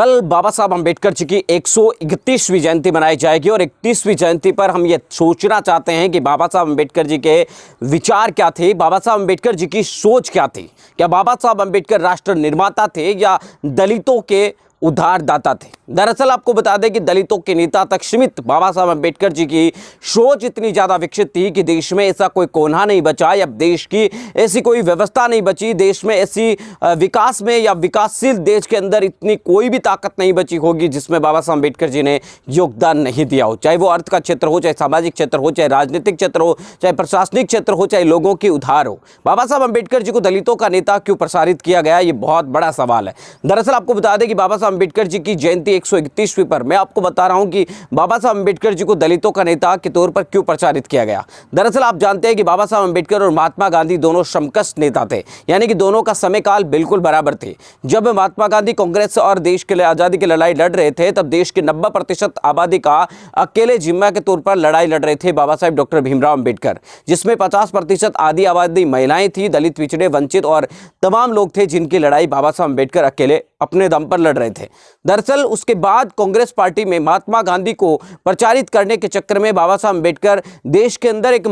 कल बाबा साहब अम्बेडकर जी की 131वीं जयंती मनाई जाएगी और 31वीं जयंती पर हम ये सोचना चाहते हैं कि बाबा साहब अम्बेडकर जी के विचार क्या थे, बाबा साहब अम्बेडकर जी की सोच क्या थी। क्या बाबा साहब अम्बेडकर राष्ट्र निर्माता थे या दलितों के उद्धारदाता थे। दरअसल आपको बता दें कि दलितों के नेता तक सीमित बाबा साहब अम्बेडकर जी की सोच इतनी ज़्यादा विकसित थी कि देश में ऐसा कोई कोना नहीं बचा या देश की ऐसी कोई व्यवस्था नहीं बची, देश में ऐसी विकास में या विकासशील देश के अंदर इतनी कोई भी ताकत नहीं बची होगी जिसमें बाबा साहब अम्बेडकर जी ने योगदान नहीं दिया हो। चाहे वो अर्थ का क्षेत्र हो, चाहे सामाजिक क्षेत्र हो, चाहे राजनीतिक क्षेत्र हो, चाहे प्रशासनिक क्षेत्र हो, चाहे लोगों की उद्धार हो। बाबा साहब अम्बेडकर जी को दलितों का नेता क्यों प्रसारित किया गया, ये बहुत बड़ा सवाल है। दरअसल आपको बता दें कि बाबा साहब अम्बेडकर जी की जयंती 131वीं पर मैं आपको बता रहा हूं कि बाबा साहब अम्बेडकर जी को दलितों का नेता के तौर पर क्यों प्रचारित किया गया। दरअसल आप जानते हैं कि बाबा साहब अम्बेडकर और महात्मा गांधी दोनों समकक्ष नेता थे, यानी कि दोनों का समय काल बिल्कुल बराबर थे। जब महात्मा गांधी कांग्रेस और देश के लिए आजादी की लड़ाई लड़ रहे थे तब देश की 90% आबादी का अकेले जिम्मा के तौर पर लड़ाई लड़ रहे थे बाबा साहब डॉक्टर भीमराव अम्बेडकर, जिसमें 50% आधी आबादी महिलाएं थी, दलित, पिछड़े, वंचित और तमाम लोग थे जिनकी लड़ाई बाबा साहब अम्बेडकर अकेले अपने दम पर लड़ रहे थे। दरअसल उसके बाद कांग्रेस पार्टी में महात्मा गांधी को प्रचारित करने के चक्कर में बाबा साहब अम्बेडकर देश के अंदर एक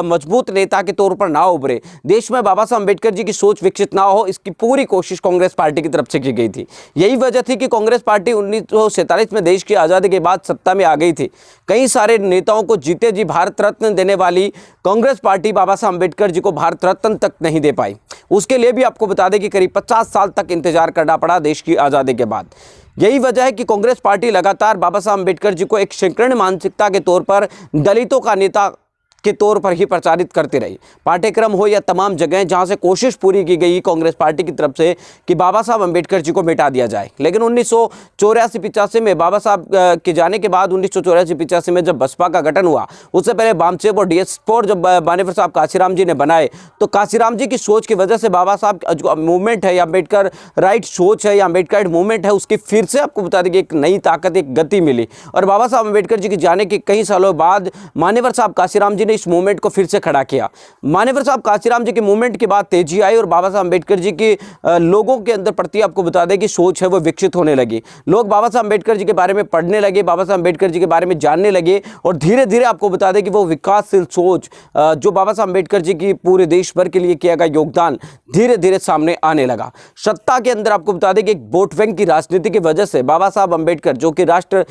मजबूत नेता के तौर पर ना उभरे। देश में बाबा साहब अम्बेडकर जी की सोच विकसित ना हो, इसकी पूरी कोशिश कांग्रेस पार्टी की तरफ से की गई थी। यही वजह थी कि कांग्रेस पार्टी 1947 में देश की आज़ादी के बाद सत्ता में आ गई थी। कई सारे नेताओं को जीते जी भारत रत्न देने वाली कांग्रेस पार्टी बाबा साहब अम्बेडकर जी को भारत रत्न तक नहीं दे पाई। उसके लिए भी आपको बता दें कि करीब 50 साल तक इंतजार करना पड़ा देश की आज़ादी के बाद। यही वजह है कि कांग्रेस पार्टी लगातार बाबा साहब अम्बेडकर जी को एक संकीर्ण मानसिकता के तौर पर दलितों का नेता के तौर पर ही प्रचारित करती रही। पाठ्यक्रम हो या तमाम जगह जहां से कोशिश पूरी की गई कांग्रेस पार्टी की तरफ से कि बाबा साहब अम्बेडकर जी को मिटा दिया जाए, लेकिन 1984-85 में बाबा साहब के जाने के बाद 1984-85 में जब बसपा का गठन हुआ, उससे पहले बामसेब और DS4 जब मानेवर साहब काशीराम जी ने बनाए तो काशीराम जी की सोच की वजह से बाबा साहब जो मूवमेंट है या अम्बेडकर राइट सोच है या अम्बेडकर मूवमेंट है उसकी फिर से आपको बता दें कि एक नई ताकत, एक गति मिली। और बाबा साहब अम्बेडकर जी के जाने के कई सालों बाद मानेवर साहब काशीराम जी ने इस मूवमेंट को फिर से खड़ा किया। मानेवर साहब काशीराम जी के मूवमेंट के बाद तेजी आई और बाबा साहब अम्बेडकर जी की लोगों के अंदर प्रति आपको बता दें कि सोच है वो विकसित होने लगी। लोग बाबा साहब अम्बेडकर जी के बारे में पढ़ने लगे, बाबा साहब अम्बेडकर जी के बारे में जानने लगे और धीरे धीरे आपको बता दें कि वो विकासशील सोच जो बाबा साहब अम्बेडकर जी की पूरे देश भर के लिए किया गया योगदान धीरे धीरे सामने आने लगा। सत्ता के अंदर आपको बता दें कि एक वोट बैंक की राजनीति की वजह से बाबा साहब अम्बेडकर जो कि राष्ट्र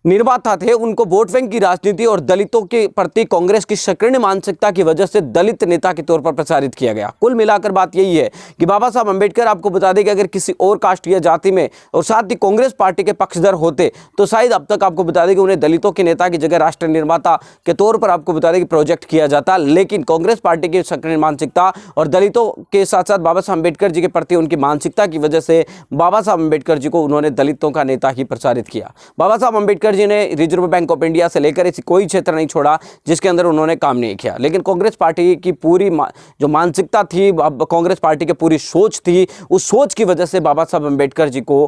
निर्माता थे, उनको वोट बैंक की राजनीति और दलितों के प्रति कांग्रेस की संकीर्ण मानसिकता की वजह से दलित नेता के तौर पर प्रचारित किया गया। कुल मिलाकर बात यही है कि बाबा साहब अम्बेडकर आपको बता दें कि अगर किसी और कास्ट या जाति में और साथ ही कांग्रेस पार्टी के पक्षधर होते तो शायद अब तक आपको बता दें कि उन्हें दलितों के नेता की जगह राष्ट्र निर्माता के तौर पर आपको बता दें कि प्रोजेक्ट किया जाता। लेकिन कांग्रेस पार्टी की संकीर्ण मानसिकता और दलितों के साथ साथ बाबा साहब अम्बेडकर जी के प्रति उनकी मानसिकता की वजह से बाबा साहब अम्बेडकर जी को उन्होंने दलितों का नेता ही प्रचारित किया। बाबा साहब अम्बेडकर जी ने रिजर्व बैंक ऑफ इंडिया से लेकर ऐसी कोई क्षेत्र नहीं छोड़ा जिसके अंदर उन्होंने काम नहीं किया। लेकिन कांग्रेस पार्टी की पूरी जो मानसिकता थी, कांग्रेस पार्टी की पूरी सोच थी, उस सोच की वजह से बाबा साहब अम्बेडकर जी को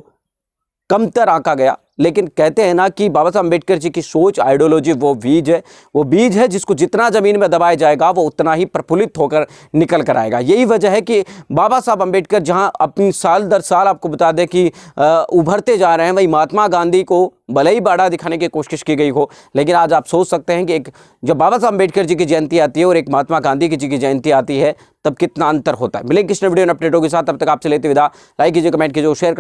कमतर आंका गया। लेकिन कहते हैं ना कि बाबा साहब अम्बेडकर जी की सोच, आइडियोलॉजी वो बीज है जिसको जितना जमीन में दबाया जाएगा वो उतना ही प्रफुल्लित होकर निकल कर आएगा। यही वजह है कि बाबा साहब अम्बेडकर जहां अपनी साल दर साल आपको बता दें कि उभरते जा रहे हैं, वही महात्मा गांधी को भले ही बाड़ा दिखाने की कोशिश की गई हो, लेकिन आज आप सोच सकते हैं कि एक जब बाबा साहब अम्बेडकर जी की जयंती आती है और एक महात्मा गांधी जी की जयंती आती है तब कितना अंतर होता है। मिलेंगे किस वीडियो में अपडेटों के साथ, तब तक आपसे लेते विदा। लाइक कीजिए, कमेंट कीजिए, शेयर